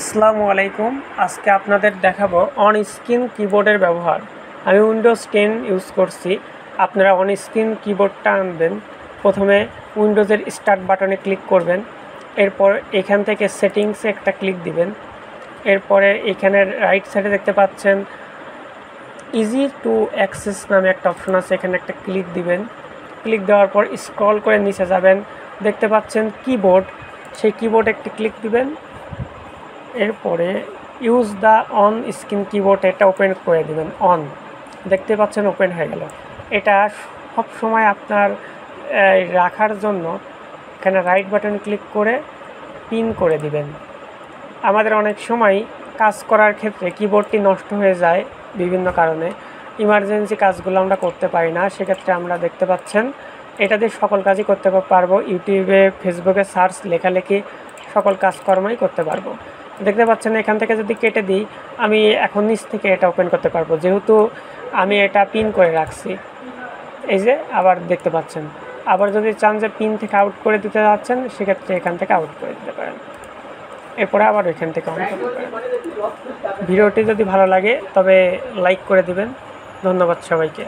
আসসালামু আলাইকুম। আজকে আপনাদের দেখাবো অন স্ক্রিন কিবোর্ডের ব্যবহার। আমি উইন্ডোজ 10 ইউজ করছি। আপনারা অন স্ক্রিন কিবোর্ডটা আনবেন। প্রথমে উইন্ডোজের স্টার্ট বাটনে ক্লিক করবেন। এরপর এখান থেকে সেটিংসে একটা ক্লিক দিবেন। এরপরে এখানে রাইট সাইডে দেখতে পাচ্ছেন ইজি টু অ্যাক্সেস নামে একটা অপশন আছে, এখানে একটা ক্লিক দিবেন। ক্লিক দেওয়ার পর স্ক্রল করে নিচে যাবেন, দেখতে পাচ্ছেন কিবোর্ড, সেই কিবোর্ডে একটি ক্লিক দিবেন। এরপরে use the on screen keyboard এটা ওপেন করে দিবেন। অন দেখতে পাচ্ছেন ওপেন হয়ে গেল। এটা সব সময় আপনার রাখার জন্য এখানে রাইট বাটন ক্লিক করে পিন করে দিবেন। আমাদের অনেক সময় কাজ করার ক্ষেত্রে কিবোর্ডটি নষ্ট হয়ে যায় বিভিন্ন কারণে, ইমার্জেন্সি কাজগুলো আমরা করতে পারি না, সেক্ষেত্রে আমরা দেখতে পাচ্ছেন এটা দিয়ে সকল কাজই করতে পারবো। ইউটিউবে ফেসবুকে সার্চ লেখালেখি সকল কাজকর্মই করতে পারবো। দেখতে পাচ্ছেন এখান থেকে যদি কেটে দিই, আমি এখন নিচ থেকে এটা ওপেন করতে পারবো, যেহেতু আমি এটা পিন করে রাখছি। এই যে আবার দেখতে পাচ্ছেন, আবার যদি চান যে পিন থেকে আউট করে দিতে যাচ্ছেন, সেক্ষেত্রে এখান থেকে আউট করে দিতে পারেন। এরপরে আবার এখান থেকে অন করতে পারেন। ভিডিওটি যদি ভালো লাগে তবে লাইক করে দিবেন। ধন্যবাদ সবাইকে।